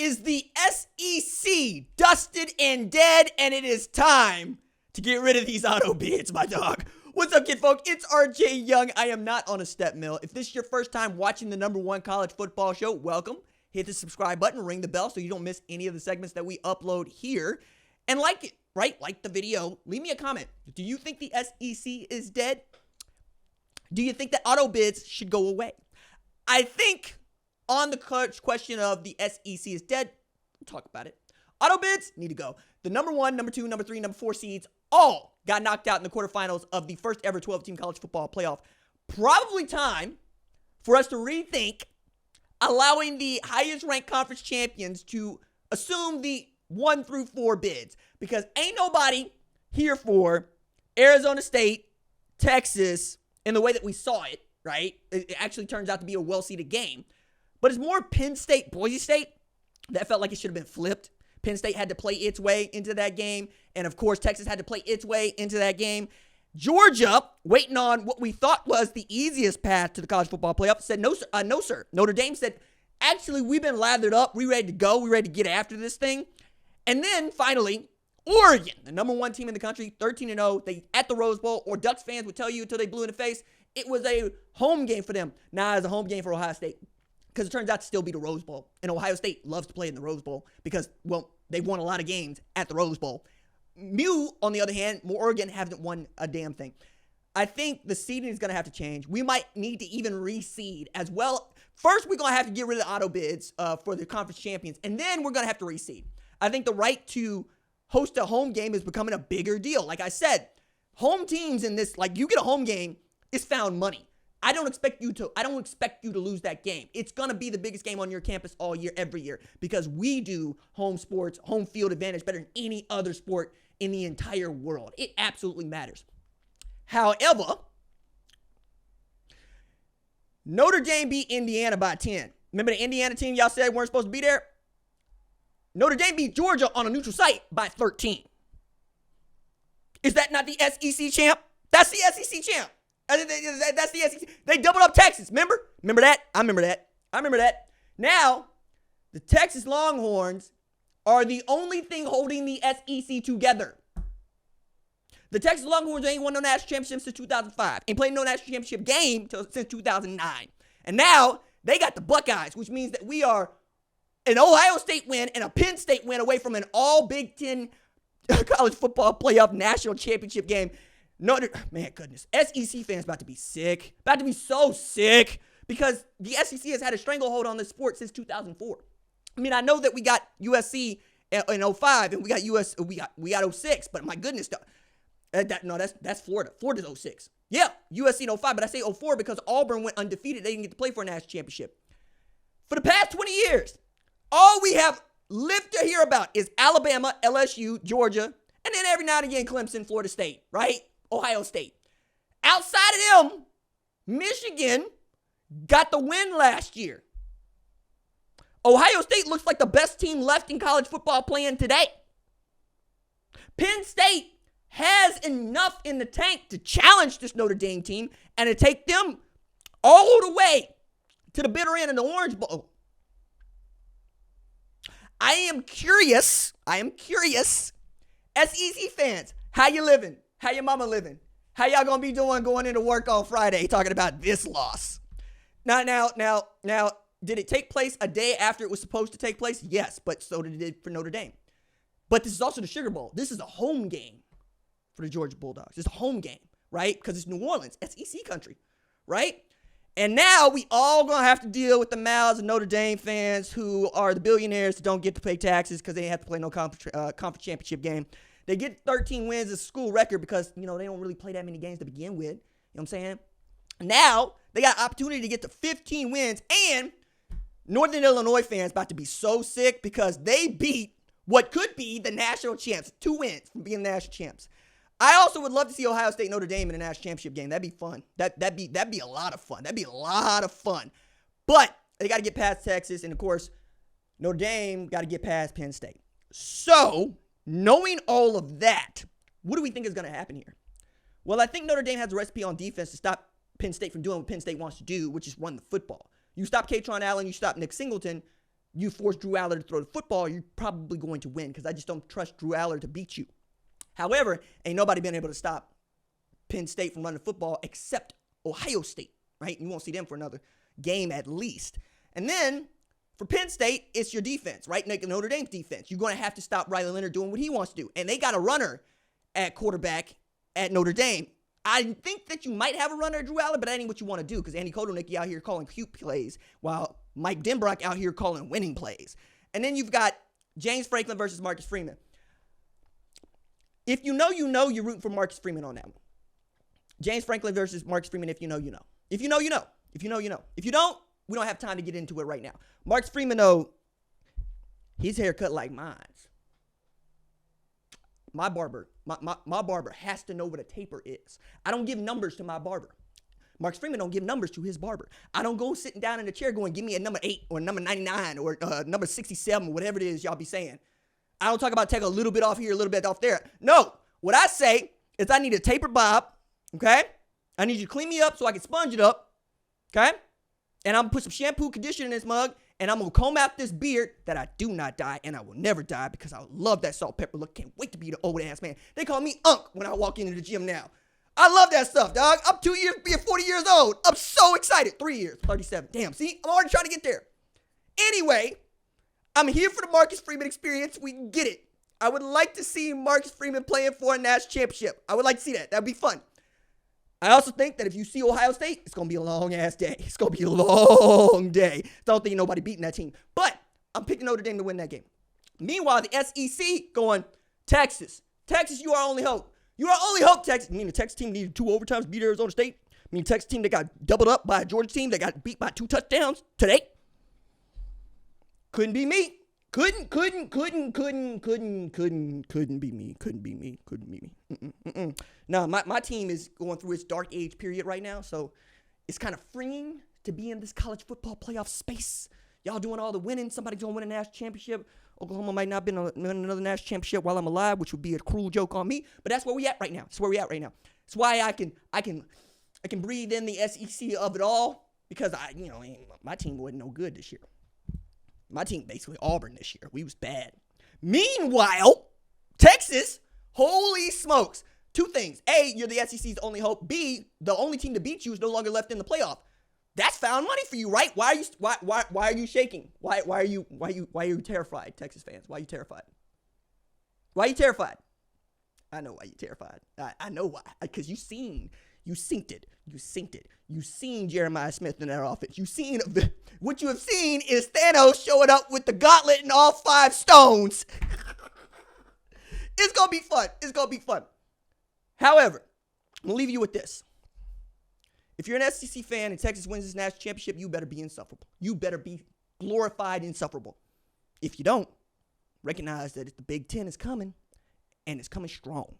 is the SEC dusted and dead, and it is time to get rid of these auto bids, my dog. What's up, kid folk? It's RJ Young. I am not on a step mill. If this is your first time watching the #1 college football show, welcome. Hit the subscribe button, ring the bell so you don't miss any of the segments that we upload here. And like it, right? Like the video. Leave me a comment. Do you think the SEC is dead? Do you think that auto bids should go away? I think on the question of the SEC is dead, we'll talk about it. Auto bids need to go. The #1, #2, #3, #4 seeds all got knocked out in the quarterfinals of the first ever 12-team college football playoff. Probably time for us to rethink allowing the highest ranked conference champions to assume the 1 through 4 bids, because ain't nobody here for Arizona State, Texas, in the way that we saw it, right? It actually turns out to be a well-seeded game. But it's more Penn State, Boise State. That felt like it should have been flipped. Penn State had to play its way into that game. And, of course, Texas had to play its way into that game. Georgia, waiting on what we thought was the easiest path to the college football playoff, said no, sir. No, sir. Notre Dame said, actually, we've been lathered up. We ready to go. We ready to get after this thing. And then, finally, Oregon, the #1 team in the country, 13-0. They at the Rose Bowl, or Ducks fans would tell you until they blew in the face, it was a home game for them. Nah, it's a home game for Ohio State, because it turns out to still be the Rose Bowl. And Ohio State loves to play in the Rose Bowl because, well, they've won a lot of games at the Rose Bowl. On the other hand, Oregon haven't won a damn thing. I think the seeding is going to have to change. We might need to even reseed as well. First, we're going to have to get rid of the auto bids for the conference champions, and then we're going to have to reseed. I think the right to host a home game is becoming a bigger deal. Like I said, home teams in this, like you get a home game, it's found money. I don't expect you to lose that game. It's going to be the biggest game on your campus all year, every year, because we do home sports, home field advantage better than any other sport in the entire world. It absolutely matters. However, Notre Dame beat Indiana by 10. Remember the Indiana team y'all said weren't supposed to be there? Notre Dame beat Georgia on a neutral site by 13. Is that not the SEC champ? That's the SEC champ. That's the SEC. They doubled up Texas. Remember? Remember that? I remember that. Now, the Texas Longhorns are the only thing holding the SEC together. The Texas Longhorns ain't won no national championship since 2005. Ain't played no national championship game since 2009. And now, they got the Buckeyes, which means that we are an Ohio State win and a Penn State win away from an all Big Ten college football playoff national championship game. Man, goodness. SEC fans about to be sick. About to be so sick. Because the SEC has had a stranglehold on this sport since 2004. I mean, I know that we got USC in 05 and we got 06, but my goodness, that's Florida. Florida's 06. Yeah, USC in 05, but I say 04 because Auburn went undefeated. They didn't get to play for a national championship. For the past 20 years, all we have lived to hear about is Alabama, LSU, Georgia, and then every now and again Clemson, Florida State, right? Ohio State. Outside of them, Michigan got the win last year. Ohio State looks like the best team left in college football playing today. Penn State has enough in the tank to challenge this Notre Dame team and to take them all the way to the bitter end of the Orange Bowl. I am curious, SEC fans, how you living? How your mama living? How y'all gonna be doing going into work on Friday talking about this loss? Now, did it take place a day after it was supposed to take place? Yes, but so did it for Notre Dame. But this is also the Sugar Bowl. This is a home game for the Georgia Bulldogs. It's a home game, right? Because it's New Orleans, SEC country, right? And now we all gonna have to deal with the mouths of Notre Dame fans who are the billionaires that don't get to pay taxes because they have to play no conference championship game. They get 13 wins as a school record because, they don't really play that many games to begin with. You know what I'm saying? Now, they got an opportunity to get to 15 wins, and Northern Illinois fans about to be so sick because they beat what could be the national champs. 2 wins from being the national champs. I also would love to see Ohio State Notre Dame in a national championship game. That'd be fun. That'd be a lot of fun. But they got to get past Texas, and of course, Notre Dame got to get past Penn State. So, knowing all of that, what do we think is going to happen here? Well, I think Notre Dame has a recipe on defense to stop Penn State from doing what Penn State wants to do, which is run the football. You stop Katron Allen, you stop Nick Singleton, you force Drew Aller to throw the football, you're probably going to win because I just don't trust Drew Aller to beat you. However, ain't nobody been able to stop Penn State from running the football except Ohio State, right? You won't see them for another game at least. And then for Penn State, it's your defense, right? Notre Dame's defense. You're going to have to stop Riley Leonard doing what he wants to do. And they got a runner at quarterback at Notre Dame. I think that you might have a runner at Drew Aller, but that ain't what you want to do because Andy Kotelnicki out here calling cute plays while Mike Denbrock out here calling winning plays. And then you've got James Franklin versus Marcus Freeman. If you know, you're rooting for Marcus Freeman on that one. James Franklin versus Marcus Freeman, if you know, you know. If you know, you know. If you know, you know. If you don't, we don't have time to get into it right now. Marcus Freeman, though, his hair cut like mine. My barber has to know what a taper is. I don't give numbers to my barber. Marcus Freeman don't give numbers to his barber. I don't go sitting down in the chair going, give me a number 8 or a number 99 or number 67 or whatever it is y'all be saying. I don't talk about take a little bit off here, a little bit off there. No, what I say is I need a taper bob, okay? I need you to clean me up so I can sponge it up, okay? And I'm going to put some shampoo conditioner in this mug, and I'm going to comb out this beard that I do not dye, and I will never dye because I love that salt pepper look. Can't wait to be the old ass man. They call me Unc when I walk into the gym now. I love that stuff, dog. I'm 2 years being 40 years old. I'm so excited. 3 years, 37. Damn, see? I'm already trying to get there. Anyway, I'm here for the Marcus Freeman experience. We can get it. I would like to see Marcus Freeman playing for a national championship. I would like to see that. That'd be fun. I also think that if you see Ohio State, it's going to be a long-ass day. It's going to be a long day. I don't think nobody beating that team. But I'm picking Notre Dame to win that game. Meanwhile, the SEC going, Texas. Texas, you are our only hope. You are our only hope, Texas. I mean, the Texas team needed 2 overtimes to beat Arizona State. I mean, the Texas team that got doubled up by a Georgia team that got beat by 2 touchdowns today. Couldn't be me. Couldn't be me. No, my team is going through its dark age period right now, so it's kind of freeing to be in this college football playoff space. Y'all doing all the winning. Somebody's going to win a national championship. Oklahoma might not win another national championship while I'm alive, which would be a cruel joke on me, but that's where we at right now. That's where we at right now. That's why I can breathe in the SEC of it all because my team wasn't no good this year. My team basically Auburn this year. We was bad. Meanwhile, Texas, holy smokes. 2 things. A, you're the SEC's only hope. B, the only team to beat you is no longer left in the playoff. That's found money for you, right? Why are you shaking? Why are you terrified, Texas fans? Why are you terrified? Why are you terrified? I know why you're terrified. I know why. Because you synced it. You seen Jeremiah Smith in that offense. What you have seen is Thanos showing up with the gauntlet and all 5 stones. It's going to be fun. However, I'm going to leave you with this. If you're an SEC fan and Texas wins this national championship, you better be insufferable. You better be glorified insufferable. If you don't, recognize that the Big Ten is coming, and it's coming strong.